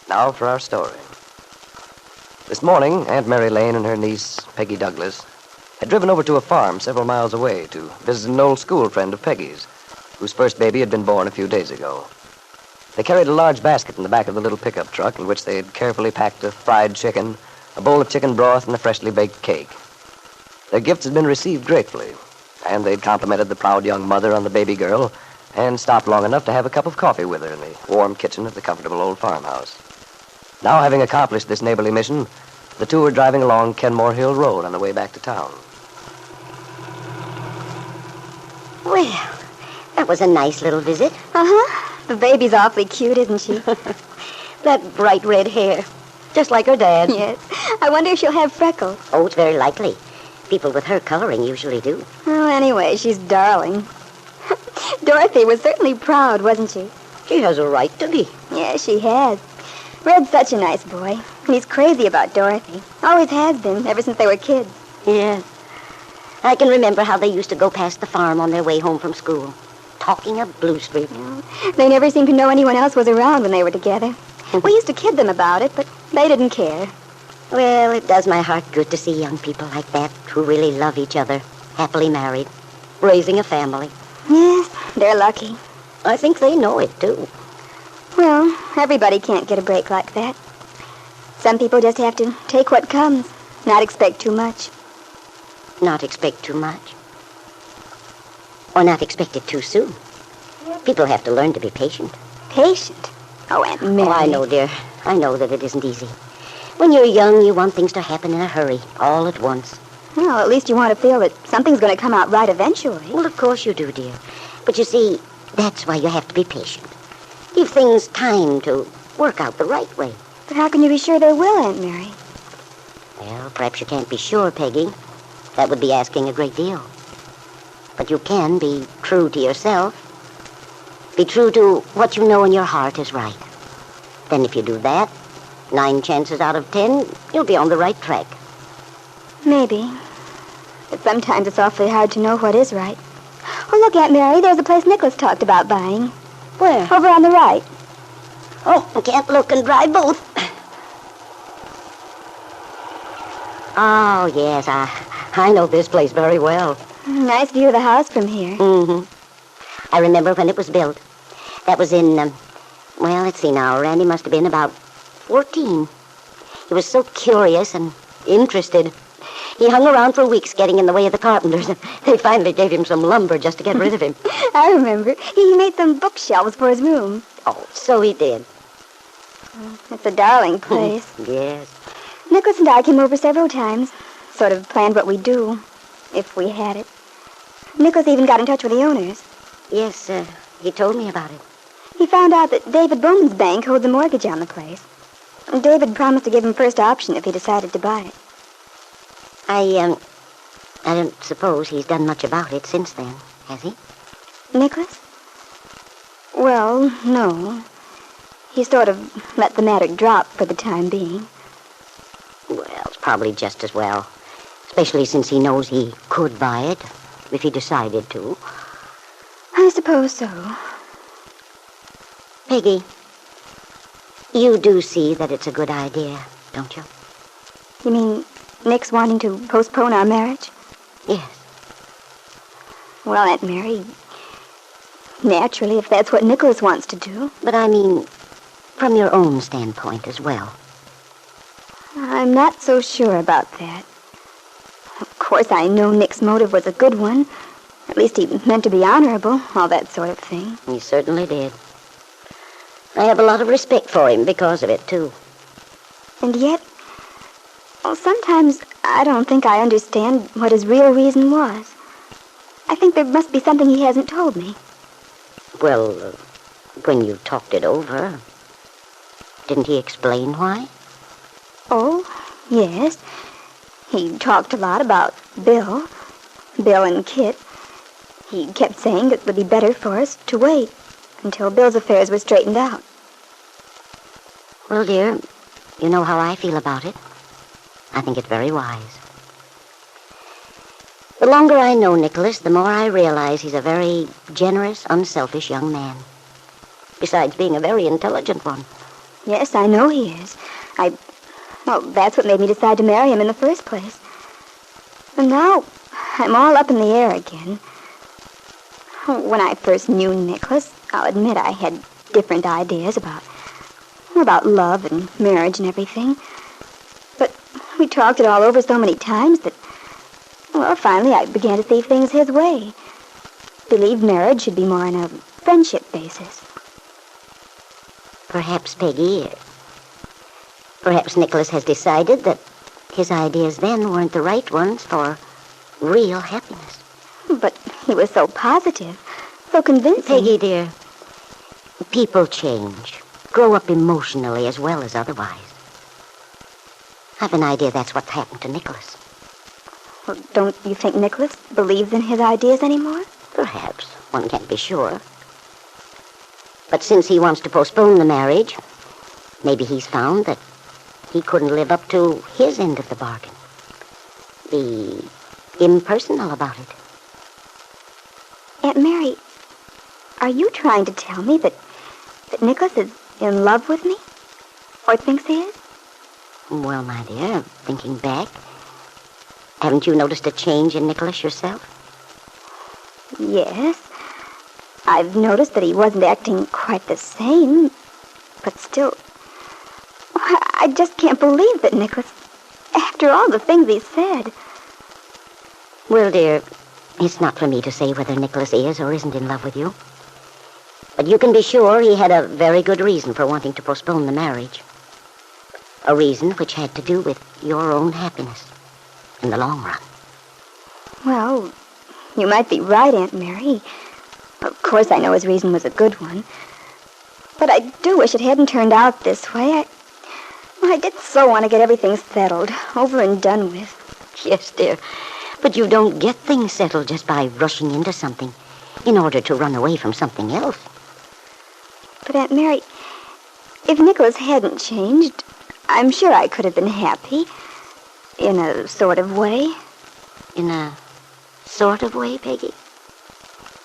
Now for our story. This morning, Aunt Mary Lane and her niece, Peggy Douglas, had driven over to a farm several miles away to visit an old school friend of Peggy's, whose first baby had been born a few days ago. They carried a large basket in the back of the little pickup truck in which they had carefully packed a fried chicken, a bowl of chicken broth, and a freshly baked cake. Their gifts had been received gratefully, and they'd complimented the proud young mother on the baby girl and stopped long enough to have a cup of coffee with her in the warm kitchen of the comfortable old farmhouse. Now, having accomplished this neighborly mission, the two were driving along Kenmore Hill Road on the way back to town. Well, that was a nice little visit. Uh-huh. The baby's awfully cute, isn't she? That bright red hair, just like her dad. Yes. I wonder if she'll have freckles. Oh, it's very likely. People with her coloring usually do. Oh, anyway, she's darling. Dorothy was certainly proud, wasn't she? She has a right to be. Yes, she has. Red's such a nice boy. And he's crazy about Dorothy. Always has been, ever since they were kids. Yes. I can remember how they used to go past the farm on their way home from school, talking of Blue Street. They never seemed to know anyone else was around when they were together. We used to kid them about it, but they didn't care. Well, it does my heart good to see young people like that who really love each other, happily married, raising a family. Yes, they're lucky. I think they know it, too. Well, everybody can't get a break like that. Some people just have to take what comes, not expect too much. Not expect too much. Or not expect it too soon. People have to learn to be patient. Patient? Oh, Aunt Mary. Oh, I know, dear. I know that it isn't easy. When you're young, you want things to happen in a hurry, all at once. Well, at least you want to feel that something's going to come out right eventually. Well, of course you do, dear. But you see, that's why you have to be patient. Give things time to work out the right way. But how can you be sure they will, Aunt Mary? Well, perhaps you can't be sure, Peggy. That would be asking a great deal. But you can be true to yourself. Be true to what you know in your heart is right. Then if you do that, 9 chances out of 10, you'll be on the right track. Maybe. But sometimes it's awfully hard to know what is right. Oh, look, Aunt Mary, there's a place Nicholas talked about buying. Where? Over on the right. Oh, I can't look and drive both. Oh, yes, I know this place very well. Nice view of the house from here. Mm-hmm. I remember when it was built. That was in, well, let's see now. Randy must have been about 14. He was so curious and interested. He hung around for weeks getting in the way of the carpenters. They finally gave him some lumber just to get rid of him. I remember. He made some bookshelves for his room. Oh, so he did. It's a darling place. Yes. Nicholas and I came over several times. Sort of planned what we'd do, if we had it. Nicholas even got in touch with the owners. Yes, he told me about it. He found out that David Bowman's bank holds a mortgage on the place. And David promised to give him first option if he decided to buy it. I don't suppose he's done much about it since then, has he? Nicholas? Well, no. He sort of let the matter drop for the time being. Well, it's probably just as well. Especially since he knows he could buy it, if he decided to. I suppose so. Peggy, you do see that it's a good idea, don't you? You mean Nick's wanting to postpone our marriage? Yes. Well, Aunt Mary, naturally, if that's what Nicholas wants to do. But I mean, from your own standpoint as well. I'm not so sure about that. Of course, I know Nick's motive was a good one. At least he meant to be honorable, all that sort of thing. He certainly did. I have a lot of respect for him because of it, too. And yet, well, sometimes I don't think I understand what his real reason was. I think there must be something he hasn't told me. Well, when you talked it over, didn't he explain why? Oh, yes. He talked a lot about Bill and Kitt. He kept saying it would be better for us to wait until Bill's affairs were straightened out. Well, dear, you know how I feel about it. I think it's very wise. The longer I know Nicholas, the more I realize he's a very generous, unselfish young man. Besides being a very intelligent one. Yes, I know he is. Well, that's what made me decide to marry him in the first place. And now, I'm all up in the air again. When I first knew Nicholas, I'll admit I had different ideas about love and marriage and everything. But we talked it all over so many times that, well, finally I began to see things his way. Believed marriage should be more on a friendship basis. Perhaps, Peggy, perhaps Nicholas has decided that his ideas then weren't the right ones for real happiness. But he was so positive, so convincing. Peggy, dear, people change, grow up emotionally as well as otherwise. I've an idea that's what's happened to Nicholas. Well, don't you think Nicholas believes in his ideas anymore? Perhaps. One can't be sure. But since he wants to postpone the marriage, maybe he's found that he couldn't live up to his end of the bargain. Be impersonal about it. Aunt Mary, are you trying to tell me that Nicholas is in love with me? Or thinks he is? Well, my dear, thinking back, haven't you noticed a change in Nicholas yourself? Yes. I've noticed that he wasn't acting quite the same, but still, I just can't believe that Nicholas, after all the things he said. Well, dear, it's not for me to say whether Nicholas is or isn't in love with you. But you can be sure he had a very good reason for wanting to postpone the marriage. A reason which had to do with your own happiness in the long run. Well, you might be right, Aunt Mary. Of course, I know his reason was a good one. But I do wish it hadn't turned out this way. I did so want to get everything settled, over and done with. Yes, dear. But you don't get things settled just by rushing into something in order to run away from something else. But, Aunt Mary, if Nicholas hadn't changed, I'm sure I could have been happy. In a sort of way. In a sort of way, Peggy?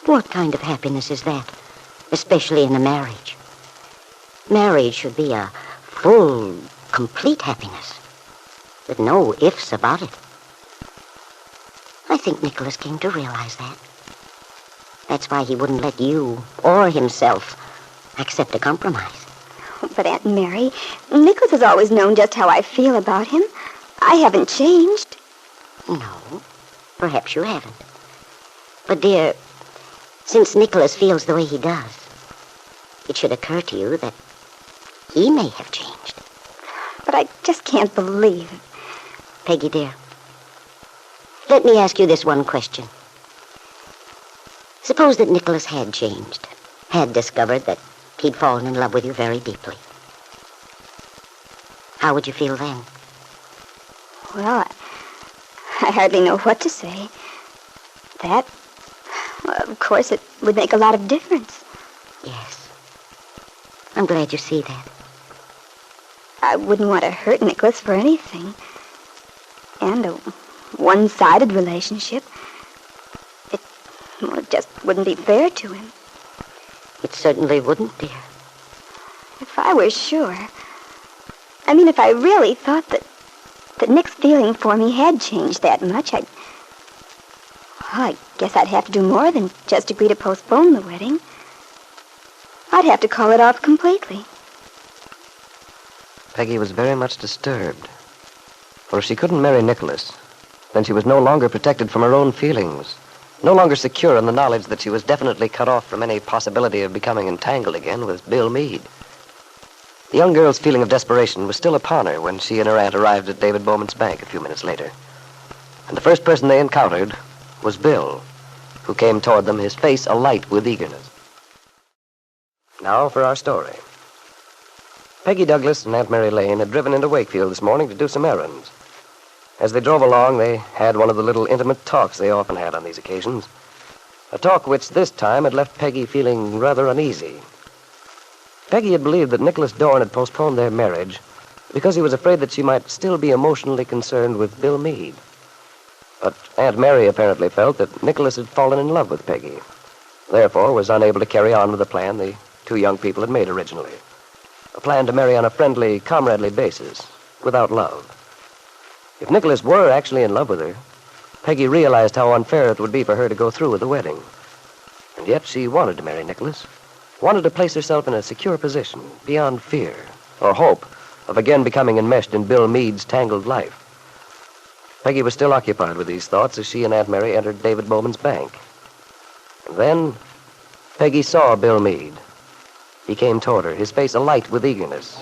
What kind of happiness is that? Especially in a marriage. Marriage should be a full, complete happiness. With no ifs about it. I think Nicholas came to realize that. That's why he wouldn't let you or himself accept a compromise. But, Aunt Mary, Nicholas has always known just how I feel about him. I haven't changed. No, perhaps you haven't. But, dear, since Nicholas feels the way he does, it should occur to you that he may have changed. But I just can't believe it. Peggy, dear, let me ask you this one question. Suppose that Nicholas had changed, had discovered that he'd fallen in love with you very deeply. How would you feel then? Well, I hardly know what to say. That, well, of course, it would make a lot of difference. Yes. I'm glad you see that. I wouldn't want to hurt Nicholas for anything. And a one-sided relationship, it just wouldn't be fair to him. It certainly wouldn't, dear. If I were sure, I mean, if I really thought that Nick's feeling for me had changed that much, I guess I'd have to do more than just agree to postpone the wedding. I'd have to call it off completely. Peggy was very much disturbed. For if she couldn't marry Nicholas, then she was no longer protected from her own feelings, no longer secure in the knowledge that she was definitely cut off from any possibility of becoming entangled again with Bill Meade. The young girl's feeling of desperation was still upon her when she and her aunt arrived at David Bowman's bank a few minutes later. And the first person they encountered was Bill, who came toward them, his face alight with eagerness. Now for our story. Peggy Douglas and Aunt Mary Lane had driven into Wakefield this morning to do some errands. As they drove along, they had one of the little intimate talks they often had on these occasions. A talk which this time had left Peggy feeling rather uneasy. Peggy had believed that Nicholas Dorn had postponed their marriage because he was afraid that she might still be emotionally concerned with Bill Meade. But Aunt Mary apparently felt that Nicholas had fallen in love with Peggy, therefore was unable to carry on with the plan the two young people had made originally. a plan to marry on a friendly, comradely basis, without love. If Nicholas were actually in love with her, Peggy realized how unfair it would be for her to go through with the wedding. And yet she wanted to marry Nicholas, wanted to place herself in a secure position, beyond fear or hope of again becoming enmeshed in Bill Meade's tangled life. Peggy was still occupied with these thoughts as she and Aunt Mary entered David Bowman's bank. And then Peggy saw Bill Meade. He came toward her, his face alight with eagerness.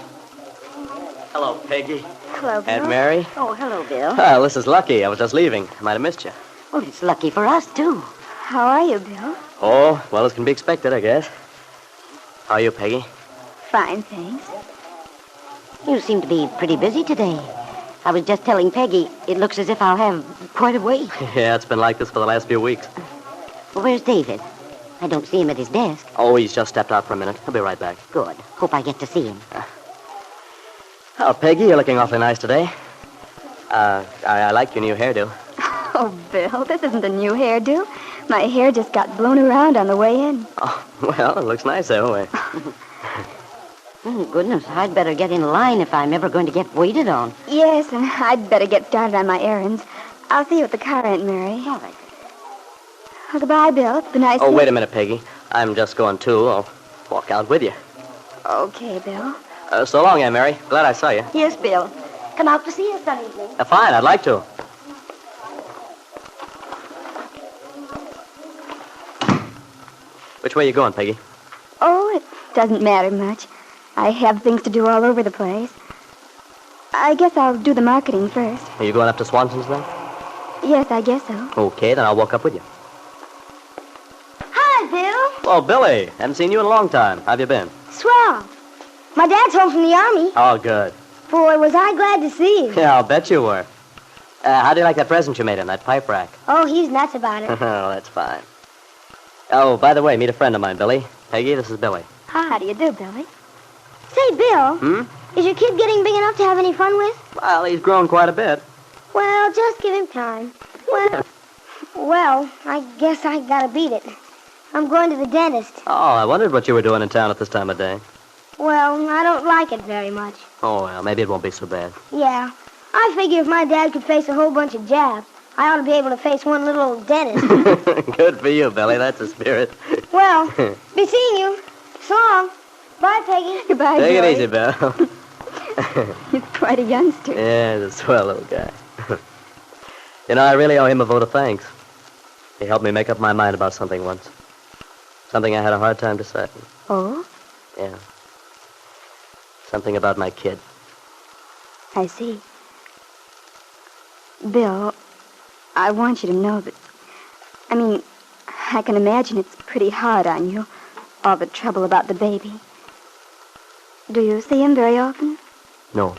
Hello, Peggy. Hello, Bill. Aunt Mary. Oh, hello, Bill. Well, this is lucky. I was just leaving. I might have missed you. Well, it's lucky for us, too. How are you, Bill? Oh, well, as can be expected, I guess. How are you, Peggy? Fine, thanks. You seem to be pretty busy today. I was just telling Peggy, it looks as if I'll have quite a wait. Yeah, it's been like this for the last few weeks. Well, where's David? I don't see him at his desk. Oh, he's just stepped out for a minute. He'll be right back. Good. Hope I get to see him. Oh, Peggy, you're looking awfully nice today. I like your new hairdo. Oh, Bill, this isn't a new hairdo. My hair just got blown around on the way in. Oh, well, it looks nice that way. Oh, goodness, I'd better get in line if I'm ever going to get waited on. Yes, and I'd better get started on my errands. I'll see you at the car, Aunt Mary. All right. Oh, goodbye, Bill. It's been nice. Oh, wait a minute, Peggy. I'm just going too. I'll walk out with you. Okay, Bill. So long, Aunt Mary. Glad I saw you. Yes, Bill. Come out to see us some evening. Fine, I'd like to. Which way are you going, Peggy? Oh, it doesn't matter much. I have things to do all over the place. I guess I'll do the marketing first. Are you going up to Swanson's then? Yes, I guess so. Okay, then I'll walk up with you. Hi, Bill. Oh, Billy. Haven't seen you in a long time. How have you been? Swell. My dad's home from the Army. Oh, good. Boy, was I glad to see you. Yeah, I'll bet you were. How do you like that present you made him, that pipe rack? Oh, he's nuts about it. Oh, that's fine. Oh, by the way, meet a friend of mine, Billy. Peggy, this is Billy. How do you do, Billy? Say, Bill, Hmm? is your kid getting big enough to have any fun with? Well, he's grown quite a bit. Well, just give him time. Well, I guess I gotta beat it. I'm going to the dentist. Oh, I wondered what you were doing in town at this time of day. Well, I don't like it very much. Oh, well, maybe it won't be so bad. Yeah. I figure if my dad could face a whole bunch of jabs, I ought to be able to face one little old dentist. Good for you, Billy. That's the spirit. Well, be seeing you. So long. Bye, Peggy. Goodbye, Take Joey. it easy, Bill. He's quite a youngster. Yeah, he's a swell little guy. You know, I really owe him a vote of thanks. He helped me make up my mind about something once. Something I had a hard time deciding. Oh? Yeah. Something about my kid. I see. Bill, I want you to know that... I can imagine it's pretty hard on you, all the trouble about the baby. Do you see him very often? No.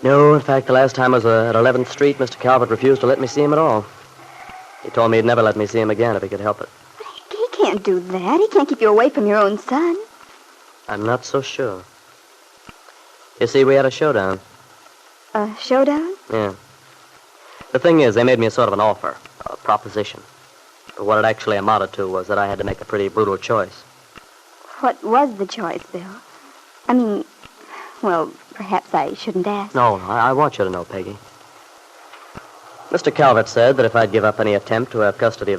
No, in fact, the last time I was at 11th Street, Mr. Calvert refused to let me see him at all. He told me he'd never let me see him again if he could help it. He can't do that. He can't keep you away from your own son. I'm not so sure. You see, we had a showdown. A showdown? Yeah. The thing is, they made me a sort of an offer, a proposition. But what it actually amounted to was that I had to make a pretty brutal choice. What was the choice, Bill? Well, perhaps I shouldn't ask. No, I want you to know, Peggy. Mr. Calvert said that if I'd give up any attempt to have custody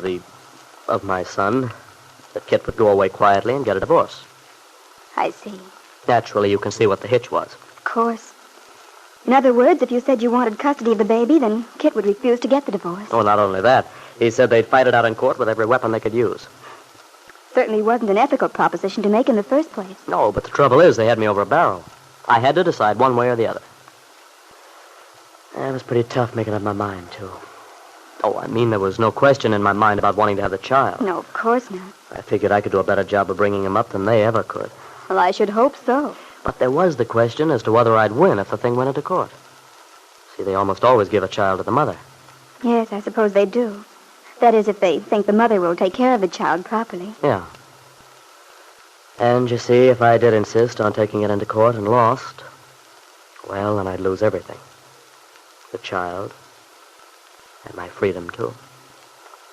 of my son, that Kitt would go away quietly and get a divorce. I see. Naturally, you can see what the hitch was. Of course. In other words, if you said you wanted custody of the baby, then Kitt would refuse to get the divorce. Oh, not only that. He said they'd fight it out in court with every weapon they could use. Certainly wasn't an ethical proposition to make in the first place. No, but the trouble is they had me over a barrel. I had to decide one way or the other. It was pretty tough making up my mind, too. Oh, there was no question in my mind about wanting to have the child. No, of course not. I figured I could do a better job of bringing him up than they ever could. Well, I should hope so. But there was the question as to whether I'd win if the thing went into court. See, they almost always give a child to the mother. Yes, I suppose they do. That is, if they think the mother will take care of the child properly. Yeah. And you see, if I did insist on taking it into court and lost, well, then I'd lose everything. The child, and my freedom, too.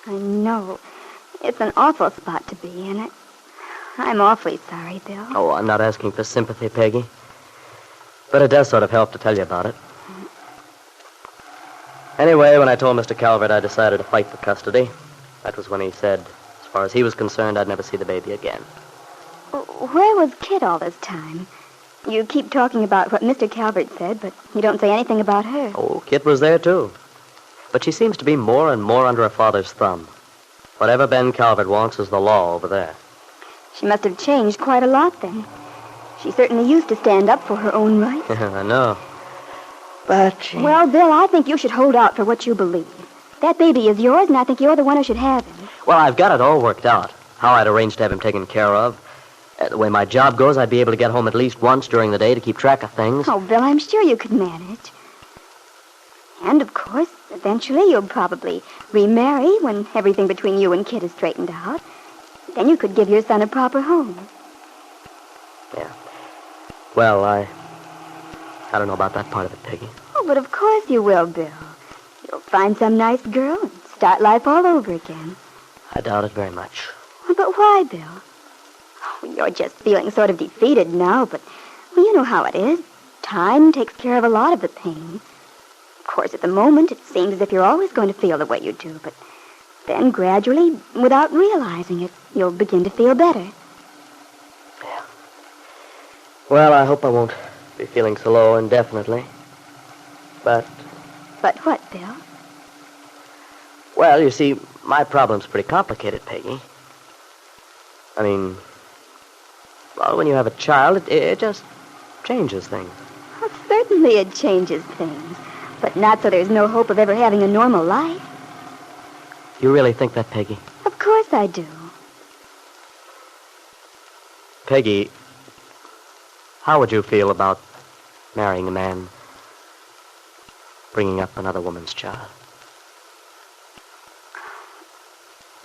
I know. It's an awful spot to be in. I'm awfully sorry, Bill. Oh, I'm not asking for sympathy, Peggy. But it does sort of help to tell you about it. Anyway, when I told Mr. Calvert I decided to fight for custody, that was when he said, as far as he was concerned, I'd never see the baby again. Where was Kitt all this time? You keep talking about what Mr. Calvert said, but you don't say anything about her. Oh, Kitt was there, too. But she seems to be more and more under her father's thumb. Whatever Ben Calvert wants is the law over there. She must have changed quite a lot, then. She certainly used to stand up for her own rights. I know. But she... Well, Bill, I think you should hold out for what you believe. That baby is yours, and I think you're the one who should have him. Well, I've got it all worked out. How I'd arranged to have him taken care of. The way my job goes, I'd be able to get home at least once during the day to keep track of things. Oh, Bill, I'm sure you could manage. And, of course, eventually you'll probably remarry when everything between you and Kitt is straightened out. Then you could give your son a proper home. Yeah. Well, I don't know about that part of it, Peggy. Oh, but of course you will, Bill. You'll find some nice girl and start life all over again. I doubt it very much. But why, Bill? Oh, you're just feeling sort of defeated now, but well, you know how it is. Time takes care of a lot of the pain. Of course, at the moment, it seems as if you're always going to feel the way you do, but then gradually, without realizing it, you'll begin to feel better. Yeah. Well, I hope I won't be feeling so low indefinitely. But... But what, Bill? Well, you see, my problem's pretty complicated, Peggy. I mean, well, when you have a child, it just changes things. Well, certainly it changes things, but not so there's no hope of ever having a normal life. You really think that, Peggy? Of course I do. Peggy, how would you feel about marrying a man, bringing up another woman's child?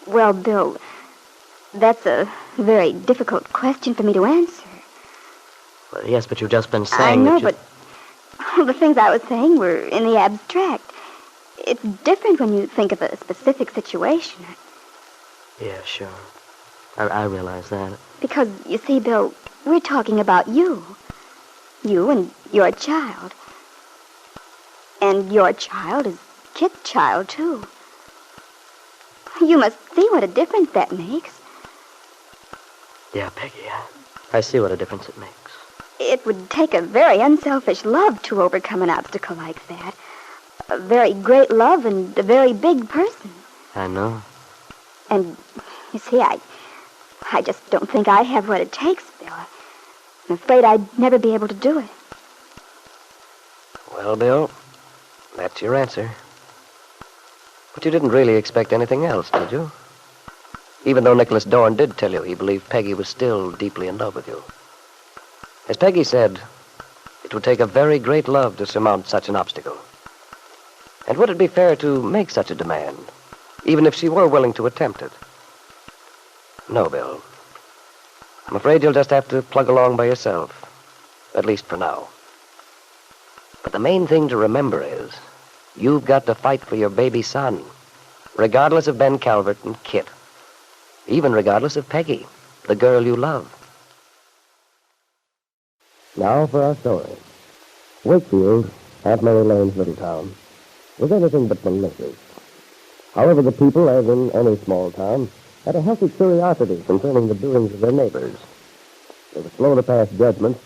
Well, Bill, that's a very difficult question for me to answer. Well, yes, but you've just been saying I know, that but the things I was saying were in the abstract. It's different when you think of a specific situation. Yeah, sure. I realize that. Because, you see, Bill, we're talking about you. You and your child. And your child is Kitt's child, too. You must see what a difference that makes. Yeah, Peggy, I see what a difference it makes. It would take a very unselfish love to overcome an obstacle like that. A very great love and a very big person. I know. And, you see, I just don't think I have what it takes, Bill. I'm afraid I'd never be able to do it. Well, Bill, that's your answer. But you didn't really expect anything else, did you? Even though Nicholas Dorn did tell you he believed Peggy was still deeply in love with you. As Peggy said, it would take a very great love to surmount such an obstacle. And would it be fair to make such a demand, even if she were willing to attempt it? No, Bill. I'm afraid you'll just have to plug along by yourself, at least for now. But the main thing to remember is, you've got to fight for your baby son, regardless of Ben Calvert and Kitt, even regardless of Peggy, the girl you love. Now for our story. Wakefield, Aunt Mary Lane's little town, was anything but malicious. However, the people, as in any small town, had a healthy curiosity concerning the doings of their neighbors. They were slow to pass judgment,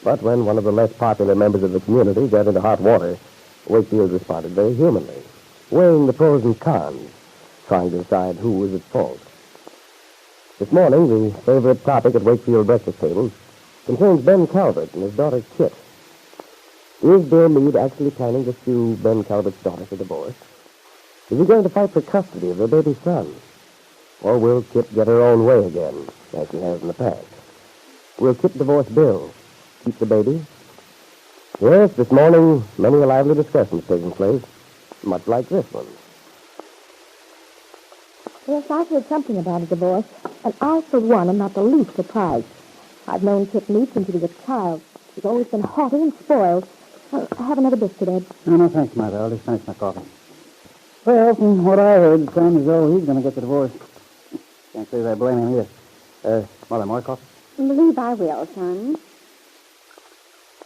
but when one of the less popular members of the community got into hot water, Wakefield responded very humanly, weighing the pros and cons, trying to decide who was at fault. This morning, the favorite topic at Wakefield breakfast tables concerns Ben Calvert and his daughter, Kitt. Is Bill Meade actually planning to sue Ben Calvert's daughter for divorce? Is he going to fight for custody of their baby son? Or will Kitt get her own way again, as she has in the past? Will Kitt divorce Bill? Keep the baby? Yes, this morning, many a lively discussion is taking place, much like this one. Yes, I've heard something about a divorce, and I, for one, am not the least surprised. I've known Kitt Meade since he was a child. He's always been haughty and spoiled. Have another biscuit, Ed. No, thanks, Mother. I'll just finish my coffee. Well, from what I heard, it sounds as though he's going to get the divorce. Can't say that I blame him either. Mother, more coffee? Believe I will, son.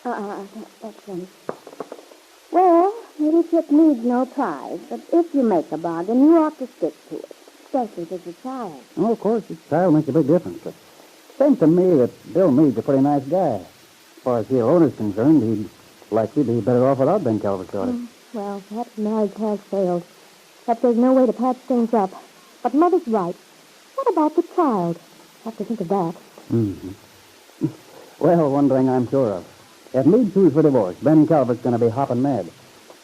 That's finished. Well, maybe Kitt needs no prize, but if you make a bargain, you ought to stick to it, especially if it's a child. Oh, of course, the child makes a big difference. But it seems to me that Bill Meade's a pretty nice guy. As far as the owner's concerned, he'd likely be better off without Ben Calvert's daughter. Well, perhaps marriage has failed. Perhaps there's no way to patch things up. But Mother's right. What about the child? Have to think of that. Mm-hmm. Well, one thing I'm sure of. If Meade sues for divorce, Ben Calvert's going to be hopping mad.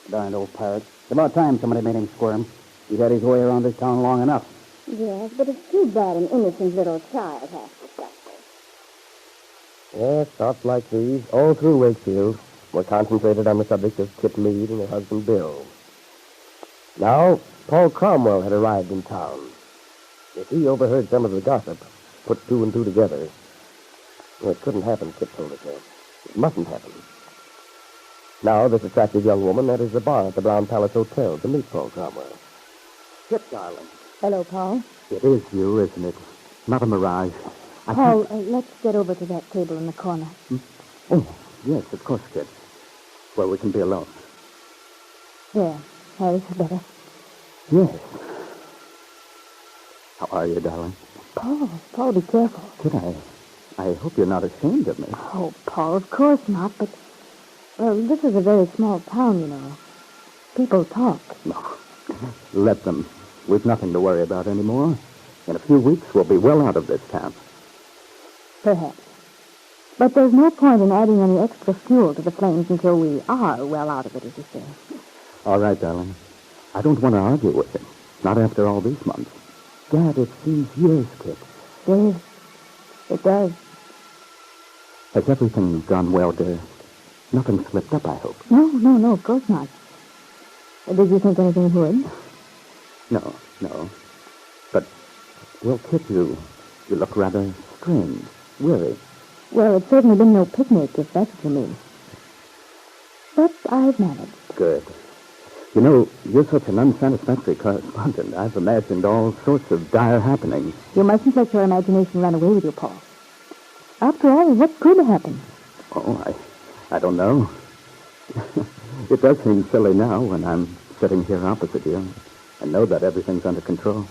Darned old pirate. It's about time somebody made him squirm. He's had his way around this town long enough. Yes, but it's too bad an innocent little child has to suffer. Yes, thoughts like these, all through Wakefield, were concentrated on the subject of Kitt Meade and her husband Bill. Now, Paul Cromwell had arrived in town. If he overheard some of the gossip, put two and two together, well, it couldn't happen, Kitt told herself. It mustn't happen. Now, this attractive young woman enters the bar at the Brown Palace Hotel to meet Paul Cromwell. Kit, darling. Hello, Paul. It is you, isn't it? Not a mirage. Paul, let's get over to that table in the corner. Oh, yes, of course, Kit. Where we can be alone. There. There's better. Yes. How are you, darling? Paul, be careful. Kit, I hope you're not ashamed of me. Oh, Paul, of course not, but... Well, this is a very small town, you know. People talk. No. Let them. We've nothing to worry about anymore. In a few weeks, we'll be well out of this town. Perhaps. But there's no point in adding any extra fuel to the flames until we are well out of it, as you say. All right, darling. I don't want to argue with him. Not after all these months. Dad, it seems years, Kit. Yes, it does. Has everything gone well, dear? Nothing slipped up, I hope. No, of course not. Did you think anything would? No. But, well, Kit, you look rather strange, weary. Well, it's certainly been no picnic, if that's what you mean. But I've managed. Good. You know, you're such an unsatisfactory correspondent. I've imagined all sorts of dire happenings. You mustn't let your imagination run away with you, Paul. After all, what could happen? Oh, I don't know. It does seem silly now when I'm sitting here opposite you and know that everything's under control.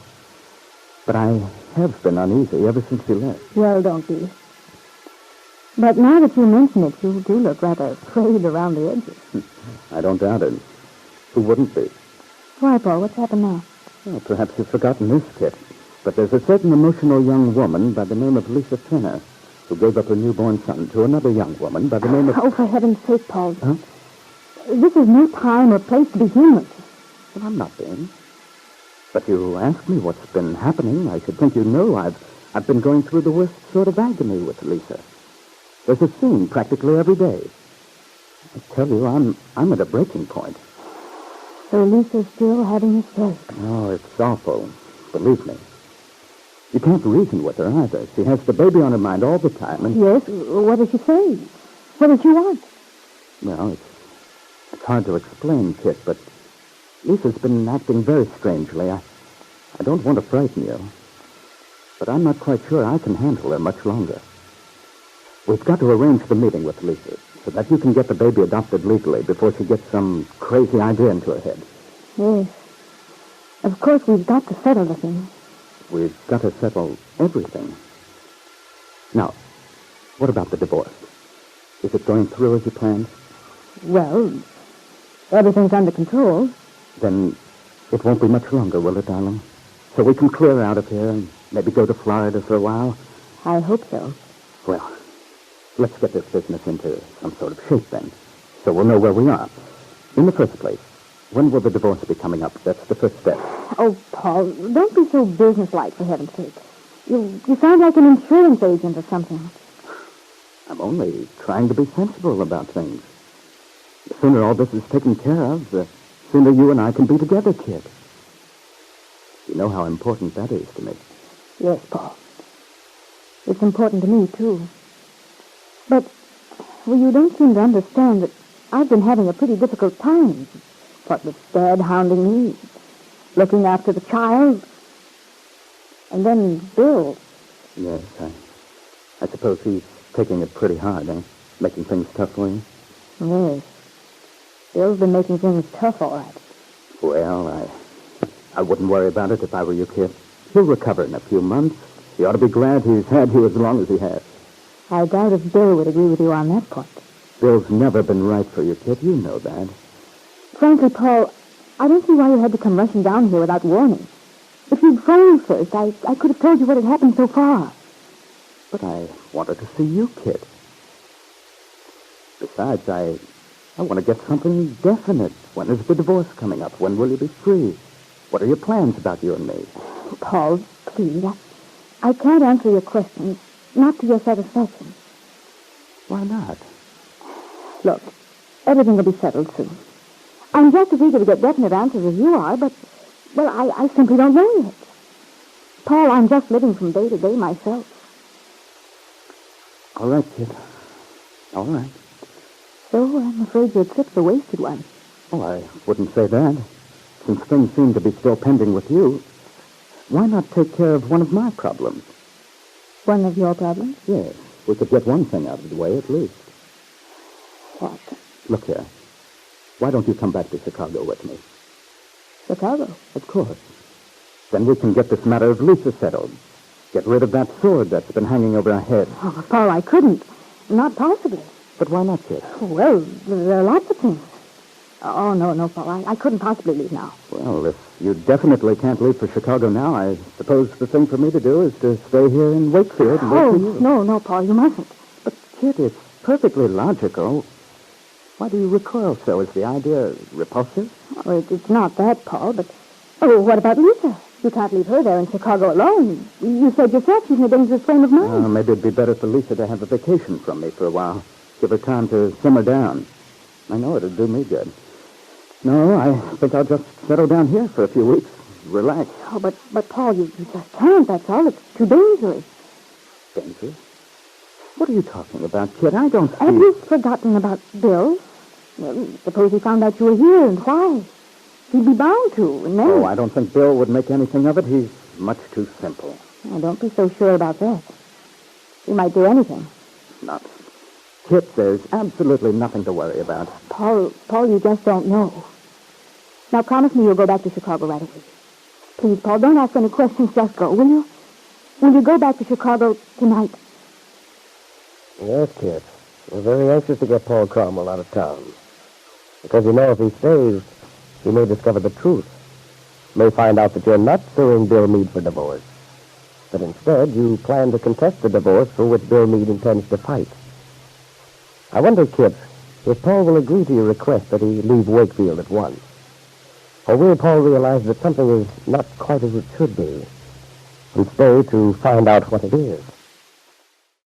But I have been uneasy ever since you left. Well, don't be. But now that you mention it, you do look rather frayed around the edges. I don't doubt it. Who wouldn't be? Why, Paul? What's happened now? Well, perhaps you've forgotten this, Kit. But there's a certain emotional young woman by the name of Lisa Turner who gave up her newborn son to another young woman by the name of... Oh, for heaven's sake, Paul. Huh? This is no time or place to be humorous. Well, I'm not being. But you asked me what's been happening. I should think you know I've been going through the worst sort of agony with Lisa. There's a scene practically every day. I tell you, I'm at a breaking point. So Lisa's still having a stroke. Oh, it's awful. Believe me. You can't reason with her either. She has the baby on her mind all the time, and... Yes? What does she say? What does she want? Well, it's hard to explain, Kit, but Lisa's been acting very strangely. I don't want to frighten you, but I'm not quite sure I can handle her much longer. We've got to arrange the meeting with Lisa so that you can get the baby adopted legally before she gets some crazy idea into her head. Yes. Of course, we've got to settle the thing. We've got to settle everything. Now, what about the divorce? Is it going through as you planned? Well, everything's under control. Then it won't be much longer, will it, darling? So we can clear out of here and maybe go to Florida for a while? I hope so. Well, let's get this business into some sort of shape then, so we'll know where we are. In the first place, when will the divorce be coming up? That's the first step. Oh, Paul, don't be so businesslike, for heaven's sake. You sound like an insurance agent or something. I'm only trying to be sensible about things. The sooner all this is taken care of, the sooner you and I can be together, Kid. You know how important that is to me. Yes, Paul. It's important to me, too. But, well, you don't seem to understand that I've been having a pretty difficult time. What with Dad hounding me, looking after the child, and then Bill. Yes, I suppose he's taking it pretty hard, eh? Making things tough for you? Yes. Bill's been making things tough, all right. Well, I wouldn't worry about it if I were you, Kit. He'll recover in a few months. He ought to be glad he's had you as long as he has. I doubt if Bill would agree with you on that point. Bill's never been right for you, Kit. You know that. Frankly, Paul, I don't see why you had to come rushing down here without warning. If you'd phoned first, I could have told you what had happened so far. But I wanted to see you, Kit. Besides, I want to get something definite. When is the divorce coming up? When will you be free? What are your plans about you and me? Paul, please, I can't answer your questions, not to your satisfaction. Why not? Look, everything will be settled soon. I'm just as eager to get definite answers as you are, but, well, I simply don't know yet. Paul, I'm just living from day to day myself. All right, Kit. All right. So I'm afraid your trip's a wasted one. Oh, I wouldn't say that. Since things seem to be still pending with you, why not take care of one of my problems? One of your problems? Yes. We could get one thing out of the way, at least. What? Look here. Why don't you come back to Chicago with me? Chicago? Of course. Then we can get this matter of Lisa settled. Get rid of that sword that's been hanging over our heads. Oh, Paul, I couldn't. Not possibly. But why not, Kit? Well, there are lots of things. Oh, no, Paul, I couldn't possibly leave now. Well, if you definitely can't leave for Chicago now, I suppose the thing for me to do is to stay here in Wakefield and wait for you. No, Paul, you mustn't. But, Kit, it's perfectly logical. Why do you recoil so? Is the idea repulsive? Oh, it's not that, Paul, but... Oh, what about Lisa? You can't leave her there in Chicago alone. You said yourself she's in a dangerous frame of mind. Maybe it'd be better for Lisa to have a vacation from me for a while. Give her time to simmer down. I know it'd do me good. No, I think I'll just settle down here for a few weeks. Relax. Oh, but Paul, you just can't, that's all. It's too dangerous. Dangerous? What are you talking about, Kit? I don't see... Have you forgotten about Bill? Well, suppose he found out you were here, and why? He'd be bound to, and then... Oh, I don't think Bill would make anything of it. He's much too simple. Oh, don't be so sure about that. He might do anything. Not. Kit, there's absolutely nothing to worry about. Paul, you just don't know. Now, promise me you'll go back to Chicago right away. Please, Paul, don't ask any questions. Just go, will you? Will you go back to Chicago tonight? Yes, Kit. We're very anxious to get Paul Cromwell out of town. Because, if he stays, he may discover the truth. May find out that you're not suing Bill Meade for divorce. But instead, you plan to contest the divorce for which Bill Meade intends to fight. I wonder, Kitt, if Paul will agree to your request that he leave Wakefield at once. Or will Paul realize that something is not quite as it should be and stay to find out what it is?